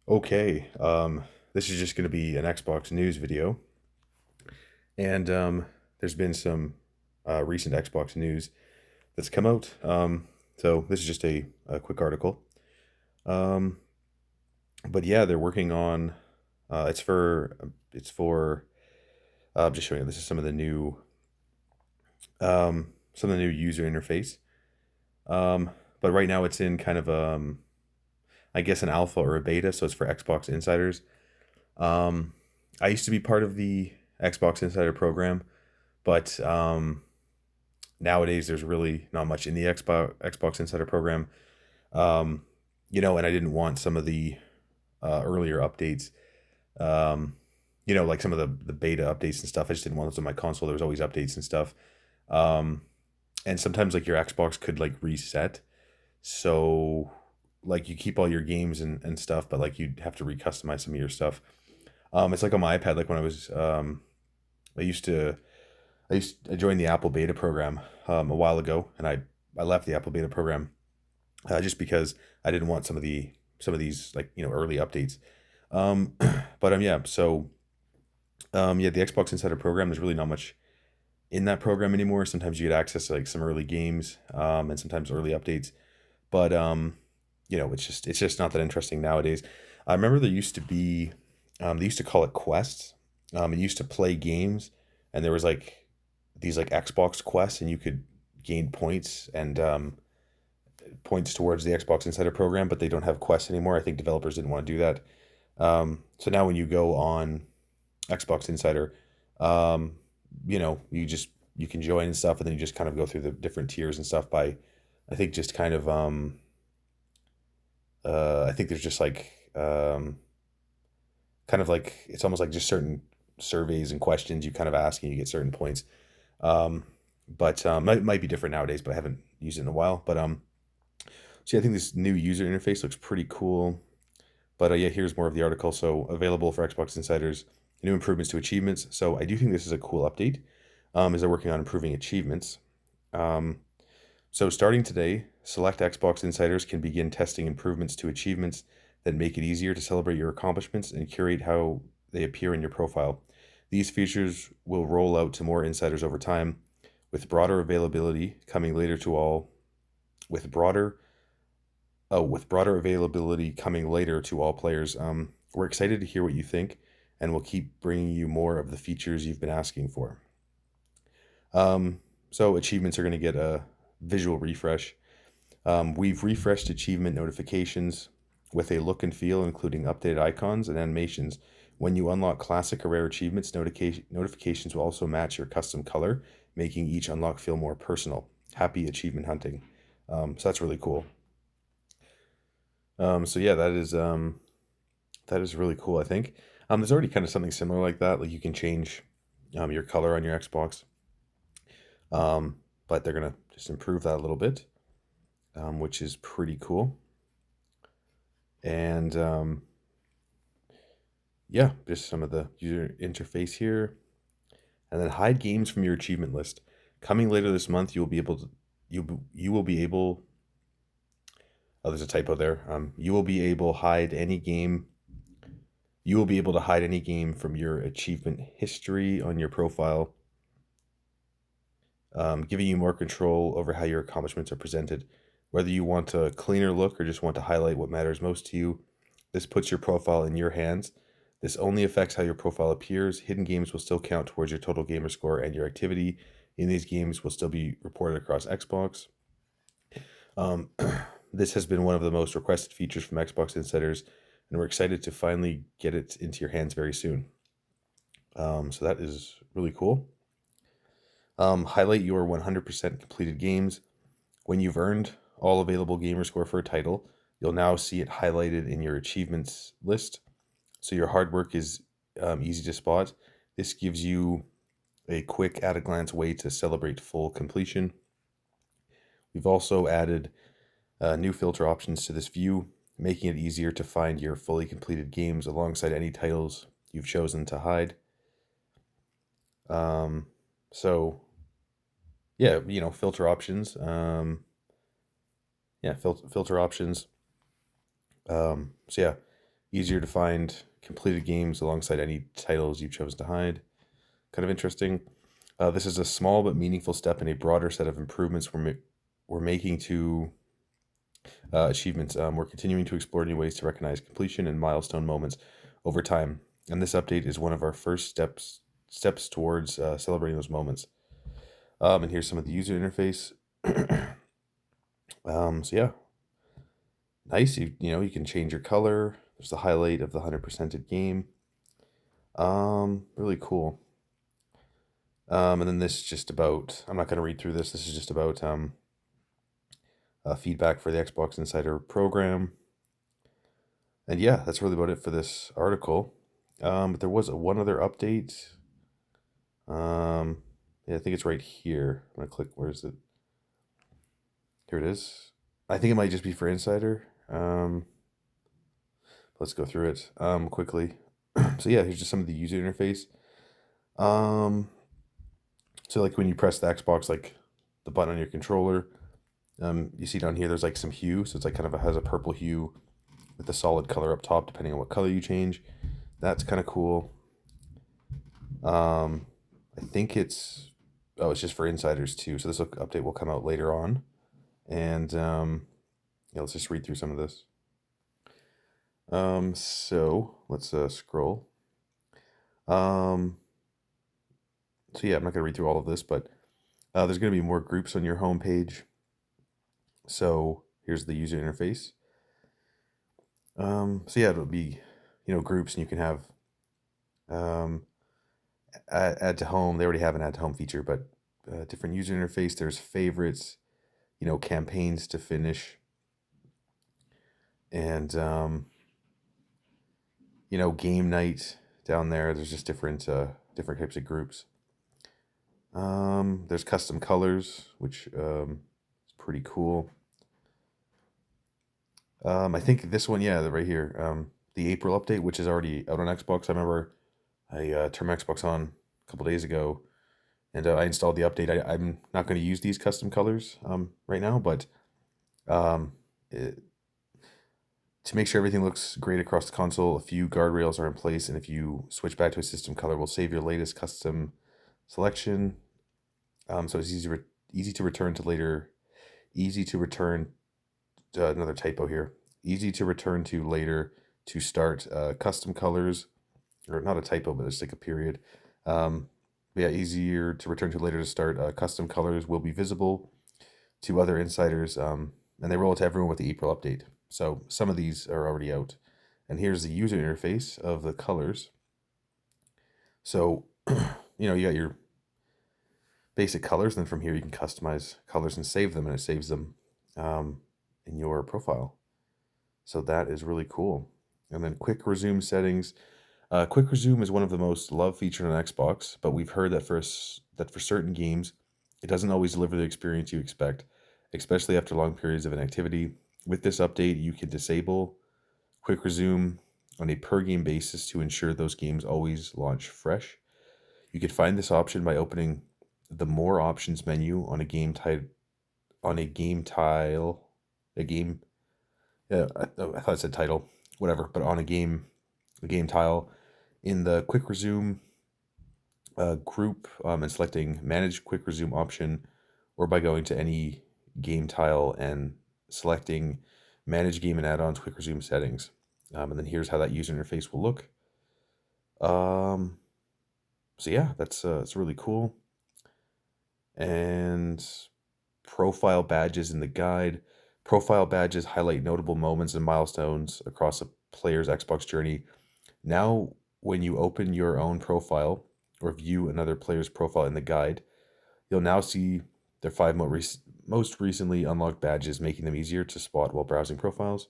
Okay, this is just going to be an Xbox news video, and there's been some recent Xbox news that's come out. So this is just a quick article. Um, but yeah, they're working on. It's for. I'm just showing you. This is some of the new user interface. Um, but right now it's in kind of I guess an alpha or a beta, so it's for Xbox insiders. Um, I used to be part of the Xbox Insider program, but nowadays there's really not much in the Xbox Insider program. Um, and I didn't want some of the earlier updates. Um, like some of the beta updates and stuff. I just didn't want those on my console. There was always updates and stuff. Um, and sometimes like your Xbox could like reset. So like you keep all your games and stuff, but like you'd have to recustomize some of your stuff. It's like on my iPad, like when I used to I joined the Apple beta program a while ago, and I left the Apple beta program just because I didn't want some of these like early updates. Um, but yeah, so yeah, the Xbox Insider program. There's really not much in that program anymore. Sometimes you get access to like some early games and sometimes early updates, but it's just not that interesting nowadays. I remember there used to be they used to call it quests. And you used to play games, and there was like these like Xbox quests, and you could gain points and points towards the Xbox Insider program, but they don't have quests anymore. I think developers didn't want to do that. So now when you go on Xbox Insider, um, you can join and stuff, and then you just kind of go through the different tiers and stuff by, I think just kind of I think there's just like kind of like it's almost like just certain surveys and questions you kind of ask and you get certain points. Um, but might be different nowadays, but I haven't used it in a while. But so yeah, I think this new user interface looks pretty cool. But yeah, here's more of the article. So available for Xbox Insiders, new improvements to achievements. So I do think this is a cool update. As they're working on improving achievements. Um, so starting today, select Xbox Insiders can begin testing improvements to achievements that make it easier to celebrate your accomplishments and curate how they appear in your profile. These features will roll out to more insiders over time, with broader availability coming later to all with broader availability coming later to all players. We're excited to hear what you think, and we'll keep bringing you more of the features you've been asking for. So achievements are going to get a visual refresh. We've refreshed achievement notifications with a look and feel, including updated icons and animations. When you unlock classic or rare achievements, notifications will also match your custom color, making each unlock feel more personal. Happy achievement hunting. So that's really cool. So yeah, that is really cool. I think there's already kind of something similar like that. Like you can change your color on your Xbox, but they're gonna just improve that a little bit, which is pretty cool. And yeah, just some of the user interface here, and then hide games from your achievement list. Coming later this month, you will be able. Oh, there's a typo there. You will be able hide any game. You will be able to hide any game from your achievement history on your profile, giving you more control over how your accomplishments are presented. Whether you want a cleaner look or just want to highlight what matters most to you, this puts your profile in your hands. This only affects how your profile appears. Hidden games will still count towards your total gamer score, and your activity in these games will still be reported across Xbox. Um, this has been one of the most requested features from Xbox insiders, and we're excited to finally get it into your hands very soon. So that is really cool. Highlight your 100% completed games. When you've earned all available gamer score for a title, you'll now see it highlighted in your achievements list. So your hard work is easy to spot. This gives you a quick at a glance way to celebrate full completion. We've also added new filter options to this view, making it easier to find your fully completed games alongside any titles you've chosen to hide. Um, so yeah, filter options. Yeah, filter options. So yeah, easier to find completed games alongside any titles you chose to hide. Kind of interesting. This is a small but meaningful step in a broader set of improvements we're making to achievements. We're continuing to explore new ways to recognize completion and milestone moments over time, and this update is one of our first steps towards celebrating those moments. And here's some of the user interface. So yeah, nice. You can change your color. There's the highlight of the 100%ed game. Really cool. And then this is just about. I'm not going to read through this. This is just about feedback for the Xbox Insider program. And yeah, that's really about it for this article. But there was one other update. Yeah, I think it's right here. I'm gonna click. Where is it? Here it is. I think it might just be for Insider. Let's go through it quickly. So yeah, here's just some of the user interface. So like when you press the Xbox, like the button on your controller, you see down here there's like some hue. So it's like kind of has a purple hue with a solid color up top, depending on what color you change. That's kind of cool. I think it's just for Insiders too. So this update will come out later on. And yeah, let's just read through some of this. So let's scroll. So yeah, I'm not gonna read through all of this, but there's gonna be more groups on your homepage. So here's the user interface. So yeah, it'll be groups, and you can have add to home. They already have an add to home feature, but different user interface. There's favorites, campaigns to finish, and game night down there. There's just different types of groups. There's custom colors, which is pretty cool. I think this one, yeah, right here, the April update, which is already out on Xbox. I remember I turned my Xbox on a couple days ago, and I installed the update. I'm not going to use these custom colors right now, but to make sure everything looks great across the console, a few guardrails are in place, and if you switch back to a system color, we'll save your latest custom selection. So it's easy to return to later. Easy to return. Another typo here. Easy to return to later to start custom colors, or not a typo, but it's like a period. Yeah, easier to return to later to start custom colors will be visible to other insiders, and they roll it to everyone with the April update. So some of these are already out. And here's the user interface of the colors. So, you got your basic colors. Then from here, you can customize colors and save them, and it saves them in your profile. So that is really cool. And then quick resume settings. Quick resume is one of the most loved features on Xbox, but we've heard that for certain games, it doesn't always deliver the experience you expect, especially after long periods of inactivity. With this update, you can disable quick resume on a per game basis to ensure those games always launch fresh. You can find this option by opening the More Options menu on a game tile. Yeah, I thought it said title, whatever, but on a game tile in the quick resume group, and selecting Manage Quick Resume option, or by going to any game tile and selecting Manage Game and Add-ons Quick Resume Settings. And then here's how that user interface will look. So yeah, that's it's really cool. And profile badges in the guide. Profile badges highlight notable moments and milestones across a player's Xbox journey. Now, when you open your own profile or view another player's profile in the guide, you'll now see their 5 most recently unlocked badges, making them easier to spot while browsing profiles.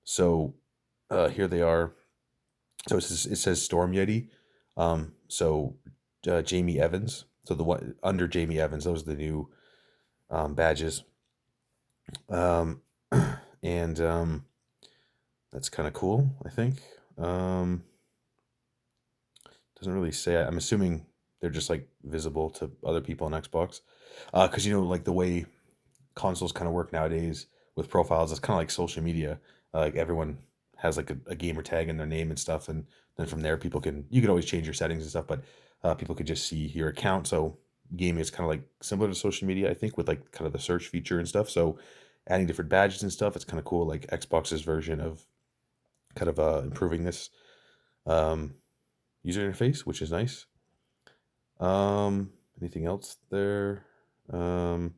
So here they are. So it says Storm Yeti. So Jamie Evans. So the one under Jamie Evans, those are the new badges. And that's kind of cool, I think. Doesn't really say. I'm assuming they're just like visible to other people on Xbox, because like the way consoles kind of work nowadays with profiles, it's kind of like social media. Like everyone has like a gamer tag in their name and stuff, and then from there you can always change your settings and stuff, but people could just see your account. So gaming is kind of like similar to social media, I think, with like kind of the search feature and stuff. So adding different badges and stuff, it's kind of cool, like Xbox's version of kind of improving this um, user interface, which is nice. Anything else there? Um,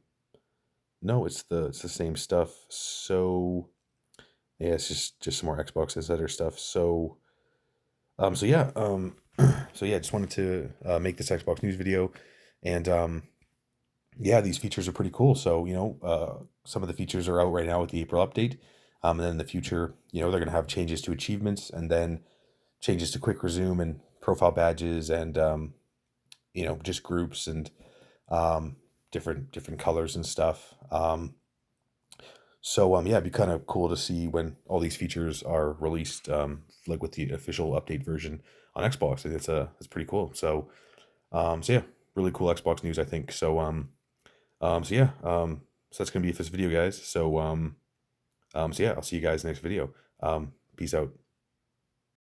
no, it's the same stuff. So yeah, it's just some more Xbox Insider stuff. So yeah, so yeah, just wanted to make this Xbox news video, and yeah, these features are pretty cool. So some of the features are out right now with the April update, and then in the future, they're gonna have changes to achievements, and then changes to quick resume and profile badges, and just groups and um, different colors and stuff. So yeah, it'd be kind of cool to see when all these features are released, like with the official update version on Xbox. I think it's pretty cool. So yeah, really cool Xbox news, I think. So yeah, so that's gonna be it for this video, guys. So yeah, I'll see you guys next video. Peace out.